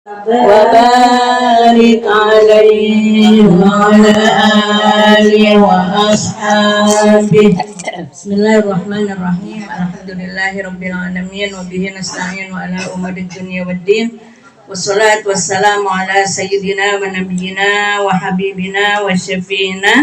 وبارك عليه وعلى آله وأصحابه. بسم الله الرحمن الرحيم. الحمد لله رب العالمين وبه نستعين وعلى أمور الدنيا والدين والصلاة والسلام على سيدنا ونبينا وحبيبنا وشفينا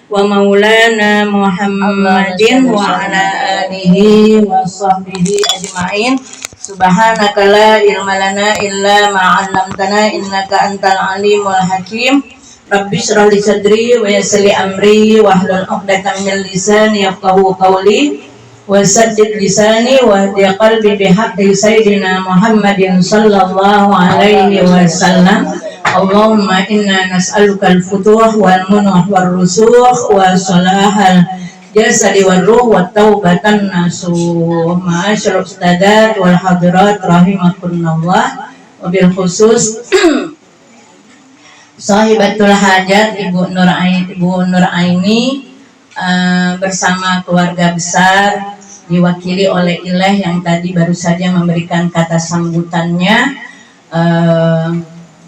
ومولانا محمد وعلى آله وصحبه أجمعين. Subhanaka la ilma lana illa ma 'allamtana innaka antal alimul hakim. Rabbi shrah li sadri wa yassir li amri wahlul 'uqdatam min lisani yafqahu qawli wa saddid lisani wa hdi qalbi bihaqqi sayyidina Muhammadin sallallahu alaihi wasallam. Allahumma inna nas'aluka al-futuh wal munuh wal rusuh wa salahal jasadi wal ruh wa taubatan nasuh. Ma'asyar ustadzat wal hadirat rahimakumullah, wabil khusus sahibatul hajat Ibu Nur Aini bersama keluarga besar diwakili oleh Ileh yang tadi baru saja memberikan kata sambutannya.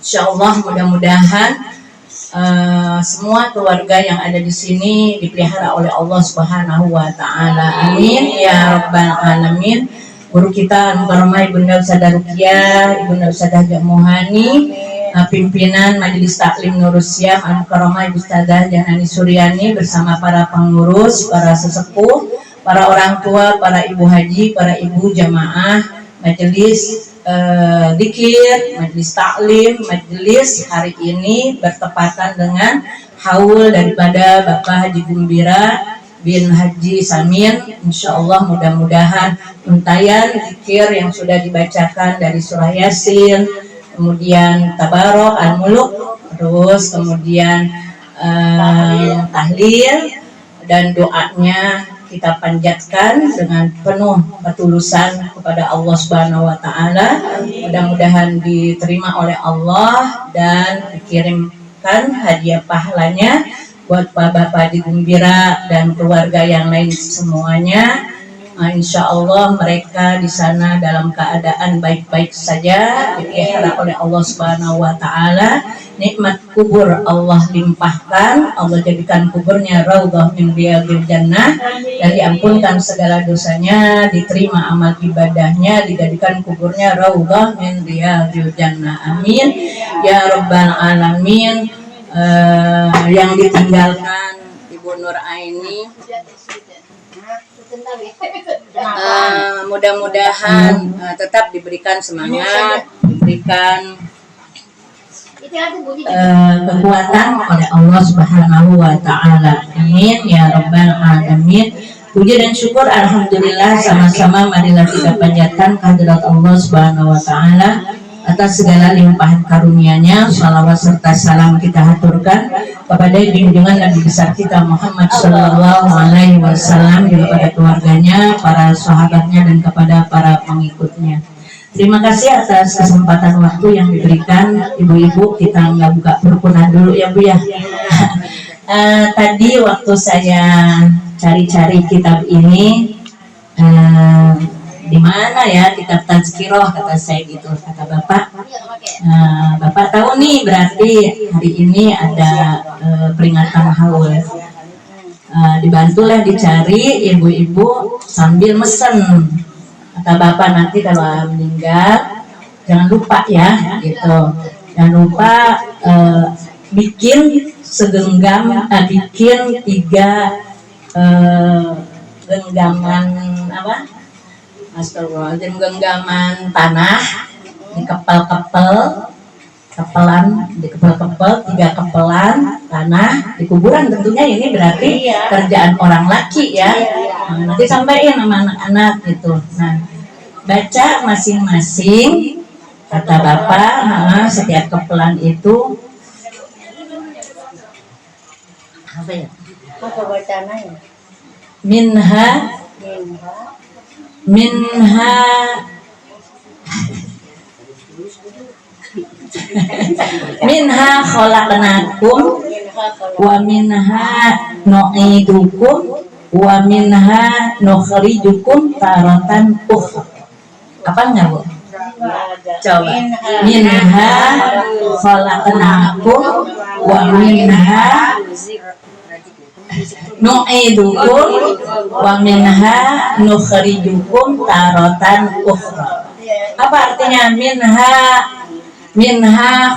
Insyaallah mudah-mudahan semua keluarga yang ada di sini dipelihara oleh Allah Subhanahu wa taala. Amin ya rabbal alamin. Guru kita Al-Mukarramah Ibunda Ustadzah Ruqyah, Ibunda Ustadzah Jamuhani, pimpinan Majelis Taklim Nurusyah Al-Mukarramah Ibu Ustadzah Janani Suryani bersama para pengurus, para sesepuh, para orang tua, para ibu haji, para ibu jamaah, majelis dzikir, majelis taklim, majelis hari ini bertepatan dengan haul daripada Bapak Haji Gumbira bin Haji Samin. Insyaallah mudah-mudahan untayan dzikir yang sudah dibacakan dari surah Yasin, kemudian Tabarok, Al-Muluk, terus kemudian tahlil dan doanya kita panjatkan dengan penuh ketulusan kepada Allah Subhanahu wa taala. Mudah-mudahan diterima oleh Allah dan dikirimkan hadiah pahalanya buat Bapak di Gumbira dan keluarga yang lain semuanya. Insya Allah mereka di sana dalam keadaan baik-baik saja, dipelihara oleh Allah Subhanahu wa taala. Nikmat kubur Allah limpahkan, Allah jadikan kuburnya raudhah min riyadil jannah, dan diampunkan segala dosanya, diterima amal ibadahnya, dijadikan kuburnya raudhah min riyadil jannah. Amin ya rabbal alamin. Yang ditinggalkan Ibu Nur Aini, mudah-mudahan tetap diberikan semangat, diberikan kekuatan oleh Allah Subhanahu wa taala. Amin ya rabbal alamin. Puji dan syukur alhamdulillah sama-sama marilah kita panjatkan kehadirat Allah Subhanahu wa taala atas segala limpahan karunia-Nya. Shalawat serta salam kita haturkan kepada junjungan Nabi besar kita Muhammad sallallahu alaihi wasallam, juga kepada keluarganya, para sahabatnya, dan kepada para pengikutnya. Terima kasih atas kesempatan waktu yang diberikan. Ibu-ibu, kita nggak buka perukunan dulu ya Bu ya. Tadi waktu saya cari-cari kitab ini, di mana ya kitab Tazkiroh, kata saya gitu, kata Bapak. Bapak tahu nih berarti hari ini ada peringatan haul. Dibantulah dicari ibu-ibu sambil mesen. Kata Bapak nanti kalau meninggal jangan lupa ya gitu, jangan lupa bikin segenggam, bikin 3 genggaman apa? Astagfirullahaladzim, genggaman tanah dikepel-kepel, 3 kepelan tanah di kuburan. Tentunya ini berarti kerjaan orang laki ya. Nanti sampaikan sama anak-anak gitu. Nah, baca masing-masing, kata Bapak, setiap kepelan itu apa ya? Apa bacanya? Minha minha khalaqnakum wa minha nu'idukum wa minha nukhrijukum taratan ukhra. Apa enggak Bu? Coba. Minha khalaqnakum wa minha nu'idukum wa minha nukhrijukum taratan ukhra. Apa artinya minha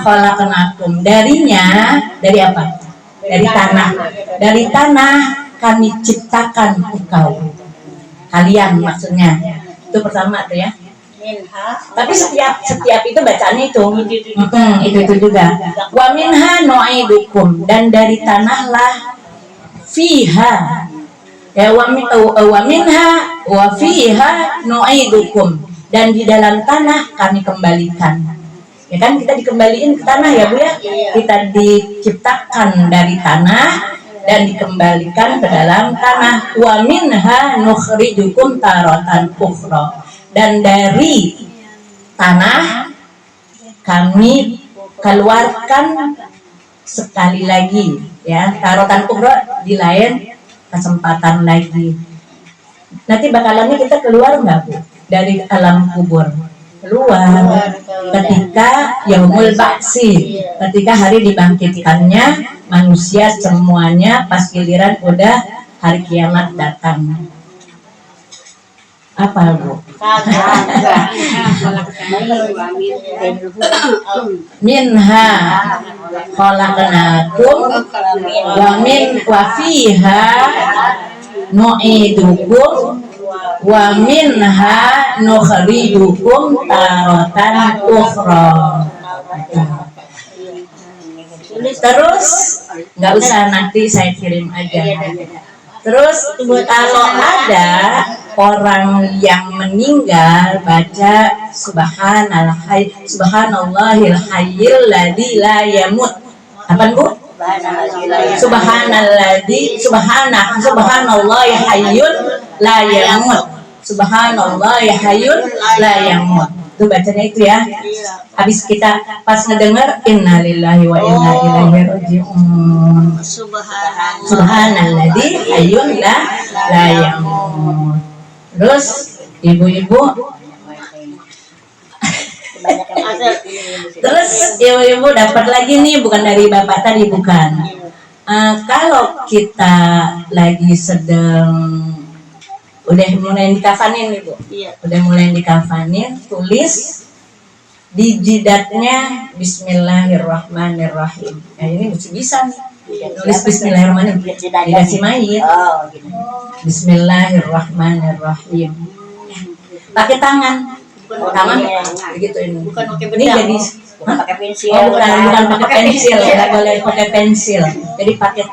khalaqnakum? Darinya, dari apa? Dari tanah. Dari tanah kami ciptakan engkau. Kalian maksudnya. Itu pertama tuh ya. Tapi setiap itu bacaannya itu juga. Wa minha nu'idukum, dan dari tanahlah fiha ya wa minha wa fiha nu'idukum, dan di dalam tanah kami kembalikan. Ya kan, kita dikembaliin ke tanah ya Bu ya. Kita diciptakan dari tanah dan dikembalikan ke dalam tanah. Wa minha nukhrijukum taratan ukhra, dan dari tanah kami keluarkan sekali lagi ya, tarotan ukhra, di lain kesempatan lagi. Nanti bakalannya kita keluar nggak Bu dari alam kubur? Keluar ketika yaumul ba'si, ketika hari dibangkitkannya manusia semuanya, pas giliran udah hari kiamat datang. Apa Bu? Minha khalaqnakum wa fiha nu'idukum wa minha nukhrijukum taratan ukhra. Terus nggak usah, nanti saya kirim aja. Terus kalau ada orang yang meninggal, baca subhanallahil hayyil ladzi la yamut. Apa Bu? Subhanallahi hayyul la yamut. Subhanallahi hayyul la yamut. Itu bacanya itu ya. Habis kita pas ngedenger innalillahi wa inna ilaihi raji'un. Subhanalladzi hayyul la yamut. Terus ibu-ibu dapat lagi nih, bukan dari bapak tadi, bukan. Kalau kita lagi sedang udah mulai dikafanin nih Bu, udah mulai dikafanin, tulis di jidatnya Bismillahirrahmanirrahim. Nah ini mesti bisa nih, tulis Bismillahirrahmanirrahim, dikasih mayit. Bismillahirrahmanirrahim. Pakai tangan begitu ini. Bukan pakai benda. Ini jadi bukan pakai pensil. Bukan pakai pensil, nggak boleh pakai pensil. Jadi pakai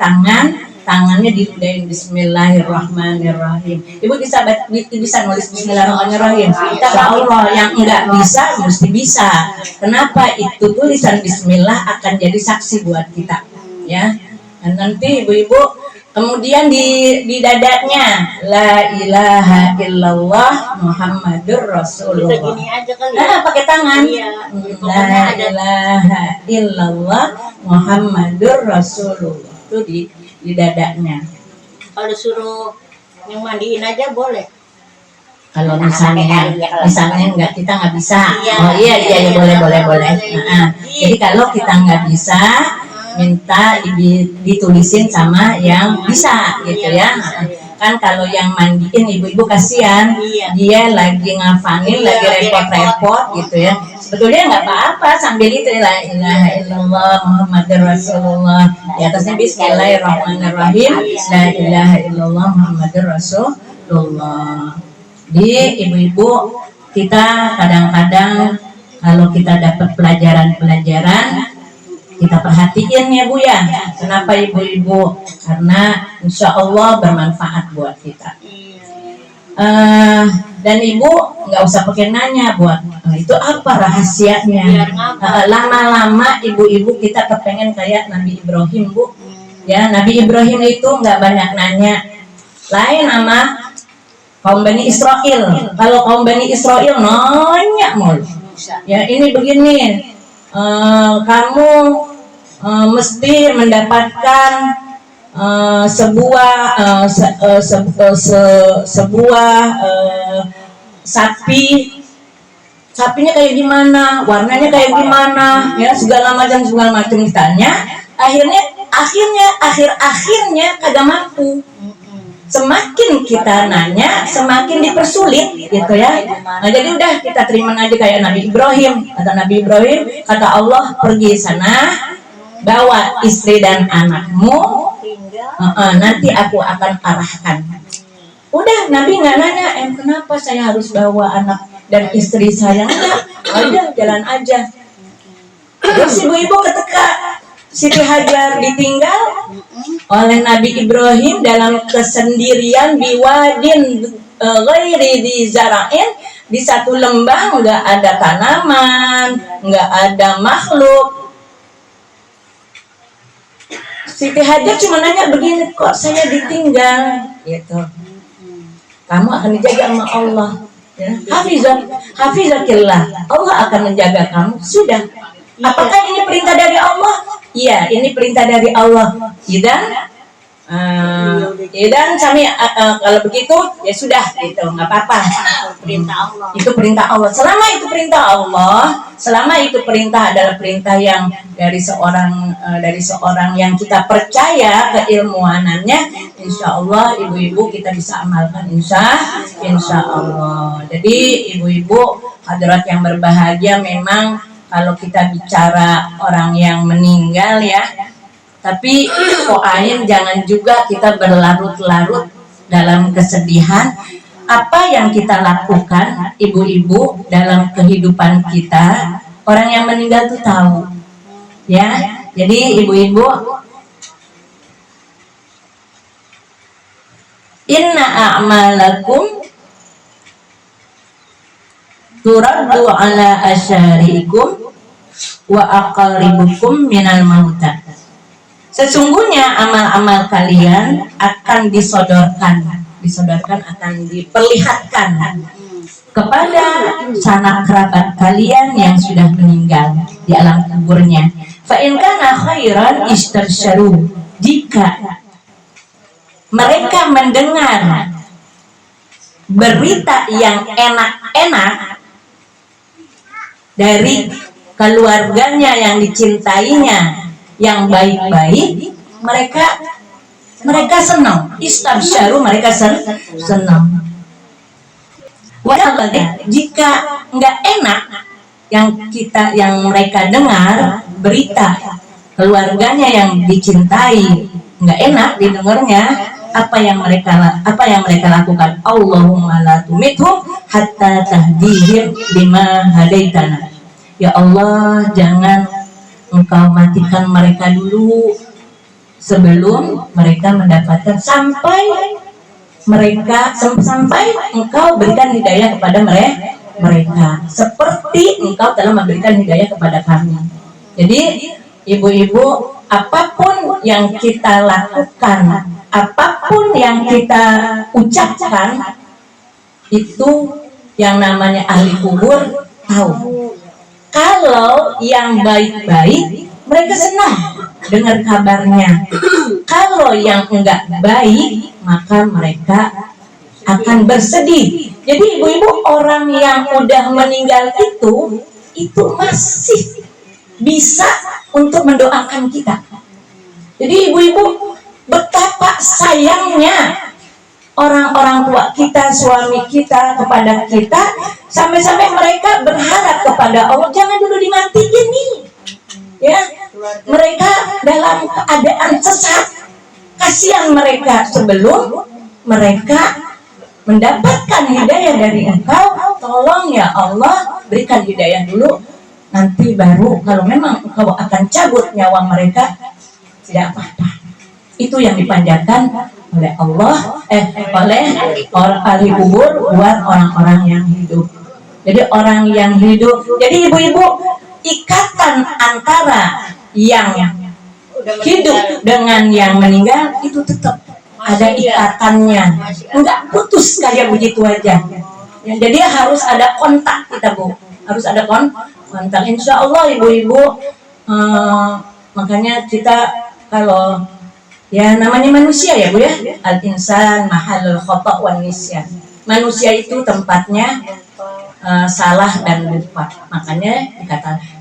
tangannya diludahin Bismillahirrahmanirrahim. Ibu bisa nulis Bismillahirrahmanirrahim. Insya Allah, yang enggak bisa mesti bisa. Kenapa? Itu tulisan Bismillah akan jadi saksi buat kita, ya. Dan nanti ibu-ibu kemudian di dadanya la ilaha illallah Muhammadur Rasulullah. Pakai tangan. La ilaha illallah Muhammadur Rasulullah. Itu di dadanya. Kalau suruh yang mandiin aja boleh. Kalau misalnya enggak, kita nggak bisa. Oh iya boleh. Jadi kalau kita nggak bisa, minta ditulisin sama yang bisa gitu ya. Kan kalau yang mandiin ibu-ibu kasihan, dia lagi ngafanin, lagi repot-repot gitu ya. Sebetulnya nggak apa-apa sambil itu la ilaha illallah Muhammadur Rasulullah, di atasnya Bismillahirrahmanirrahim, la ilaha illallah Muhammadur Rasulullah. Di ibu-ibu kita kadang-kadang kalau kita dapat pelajaran kita perhatiin ya Bu ya. Kenapa ibu-ibu? Karena insya Allah bermanfaat buat kita. Dan ibu nggak usah pakai nanya buat itu apa rahasianya. Lama-lama ibu-ibu kita kepengen kayak Nabi Ibrahim Bu. Ya, Nabi Ibrahim itu nggak banyak nanya. Lain sama kaum Bani Israel. Kalau kaum Bani Israel nanya mulu. Ya ini begini. Kamu mesti mendapatkan sebuah sapi sapinya kayak gimana, warnanya kayak gimana, ya segala macam ditanya. Akhirnya kagak mampu. Semakin kita nanya, semakin dipersulit, gitu ya. Nah, jadi udah kita terima aja kayak Nabi Ibrahim. Kata Nabi Ibrahim, kata Allah, pergi sana, bawa istri dan anakmu, nanti aku akan arahkan. Udah, Nabi nggak nanya, kenapa saya harus bawa anak dan istri saya? Enggak, udah jalan aja. Terus ibu-ibu ketika Siti Hajar ditinggal oleh Nabi Ibrahim dalam kesendirian biwadin ghairi di zara'in, di satu lembah, nggak ada tanaman, nggak ada makhluk. Siti Hajar cuma nanya begini, kok saya ditinggal? Gitu. Kamu akan dijaga sama Allah, ya. Hafizakillah, Allah akan menjaga kamu. Sudah. Apakah ini perintah dari Allah? Iya, ini perintah dari Allah. Dan kami kalau begitu ya sudah, gitu, nggak apa-apa. Perintah Allah. Itu perintah Allah. Selama itu perintah Allah, selama itu perintah adalah perintah yang dari seorang yang kita percaya keilmuanannya, insya Allah ibu-ibu kita bisa amalkan, insya Allah. Jadi ibu-ibu hadirat yang berbahagia, memang kalau kita bicara orang yang meninggal ya, tapi pokoknya jangan juga kita berlarut-larut dalam kesedihan. Apa yang kita lakukan, ibu-ibu, dalam kehidupan kita, orang yang meninggal itu tahu. Ya, jadi ibu-ibu, inna a'malakum turaddu ala asyarikum wa aqaribukum minal mauta. Sesungguhnya amal-amal kalian akan disodorkan, akan diperlihatkan kepada sanak kerabat kalian yang sudah meninggal di alam kuburnya. Fa in kana khairan istarsyaru, jika mereka mendengar berita yang enak-enak dari keluarganya yang dicintainya, yang baik-baik, mereka senang. Istabsyaru, mereka senang. Jika nggak enak yang mereka dengar berita keluarganya yang dicintai, nggak enak didengarnya, apa yang mereka lakukan? Allahumma la tumithum hatta tahdihim lima hadaitana. Ya Allah, jangan Engkau matikan mereka dulu sebelum mereka mendapatkan, sampai Engkau berikan hidayah kepada mereka seperti Engkau telah memberikan hidayah kepada kami. Jadi ibu-ibu, apapun yang kita lakukan, apapun yang kita ucapkan, itu yang namanya ahli kubur tahu. Kalau yang baik-baik, mereka senang dengar kabarnya. Kalau yang enggak baik, maka mereka akan bersedih. Jadi ibu-ibu, orang yang udah meninggal itu masih bisa untuk mendoakan kita. Jadi ibu-ibu, betapa sayangnya orang-orang tua kita, suami kita kepada kita, sampai-sampai mereka berharap kepada Allah, jangan dulu dimatiin nih, ya. Mereka dalam keadaan sesat, kasihan mereka. Sebelum mereka mendapatkan hidayah dari Engkau, tolong ya Allah, berikan hidayah dulu, nanti baru kalau memang Engkau akan cabut nyawa mereka, tidak apa-apa. Itu yang dipanjatkan oleh Allah, oleh orang ahli kubur buat orang-orang yang hidup. Jadi orang yang hidup. Jadi ibu-ibu, ikatan antara yang hidup dengan yang meninggal itu tetap ada ikatannya, enggak putus kayak begitu aja. Ya, jadi harus ada kontak kita, Bu. Harus ada kontak. Insya Allah ibu-ibu, makanya kita kalau ya namanya manusia ya Bu ya, al-insan mahalul khata' wan nisyan. Manusia itu tempatnya salah dan lupa. Makanya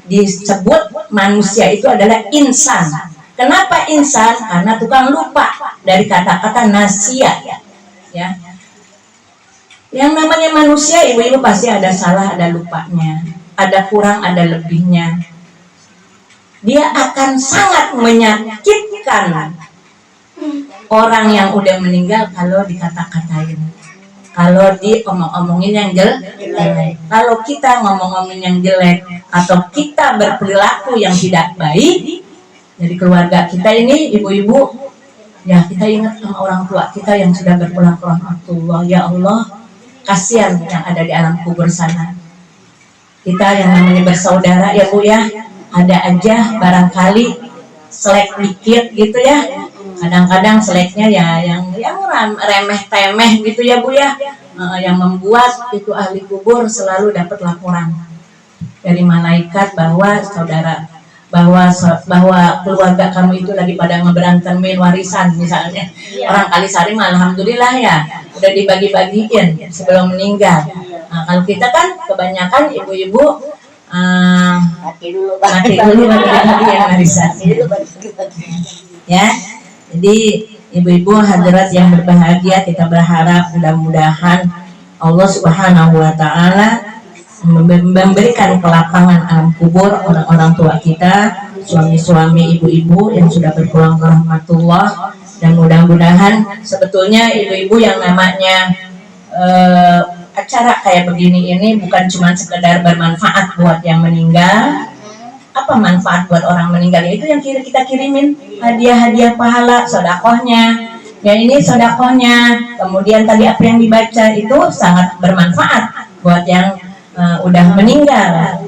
disebut manusia itu adalah insan. Kenapa insan? Karena tukang lupa, dari kata-kata nasia, ya. Yang namanya manusia, ibu-ibu pasti ada salah, ada lupanya, ada kurang, ada lebihnya. Dia akan sangat menyakitkan orang yang udah meninggal kalau dikata-katain, kalau diomong-omongin yang jelek. Kalau kita ngomong-ngomongin yang jelek atau kita berperilaku yang tidak baik dari keluarga kita ini, ibu-ibu, ya kita ingat sama orang tua kita yang sudah berpulang ke rahmatullah. Ya Allah, kasihan yang ada di alam kubur sana. Kita yang namanya bersaudara ya Bu ya, ada aja barangkali selek dikit gitu ya. Kadang-kadang seleknya ya yang remeh-temeh gitu ya Bu ya, yang membuat itu ahli kubur selalu dapat laporan dari malaikat bahwa keluarga kamu itu lagi pada ngeberantemin warisan misalnya. Orang Kalisari alhamdulillah ya udah dibagi-bagiin sebelum meninggal. Nah, kalau kita kan kebanyakan ibu-ibu mati dulu baru dibagiin warisan. Ya. Jadi ibu-ibu hadirat yang berbahagia, kita berharap mudah-mudahan Allah Subhanahu wa taala memberikan kelapangan alam kubur orang-orang tua kita, suami-suami ibu-ibu yang sudah berpulang ke rahmatullah, dan mudah-mudahan sebetulnya ibu-ibu yang namanya acara kayak begini ini bukan cuma sekedar bermanfaat buat yang meninggal. Apa manfaat buat orang meninggal? Itu yang kita kirimin hadiah-hadiah pahala, sodakohnya. Ya ini sodakohnya. Kemudian tadi apa yang dibaca itu sangat bermanfaat buat yang udah meninggal.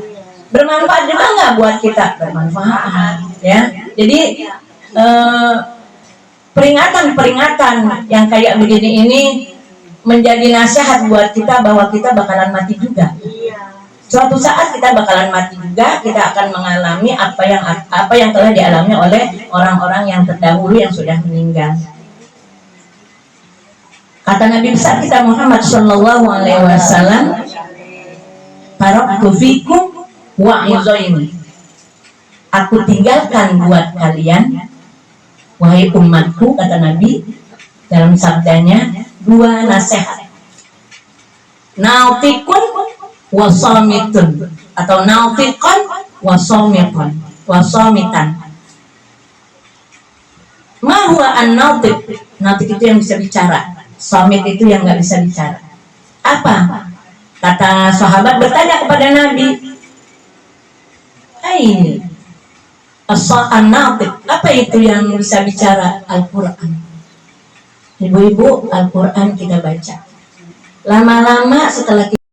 Bermanfaat juga nggak buat kita? Bermanfaat, ya. Jadi peringatan-peringatan yang kayak begini ini menjadi nasihat buat kita bahwa kita bakalan mati juga. Suatu saat kita bakalan mati juga, kita akan mengalami apa yang telah dialami oleh orang-orang yang terdahulu yang sudah meninggal. Kata Nabi besar kita Muhammad Shallallahu Alaihi Wasallam, taraktu fikum wa'izaini. Aku tinggalkan buat kalian, wahai umatku, kata Nabi dalam sabdanya, dua nasihat. Nautikun wasomitun, atau nautikon wasomitan. Mahwa an-nautik. Nautik itu yang bisa bicara, somit itu yang nggak bisa bicara. Apa? Kata sahabat bertanya kepada Nabi, ini an-nautik, apa itu yang bisa bicara? Al-Quran. Ibu-ibu, Al-Quran kita baca. Lama-lama setelah kita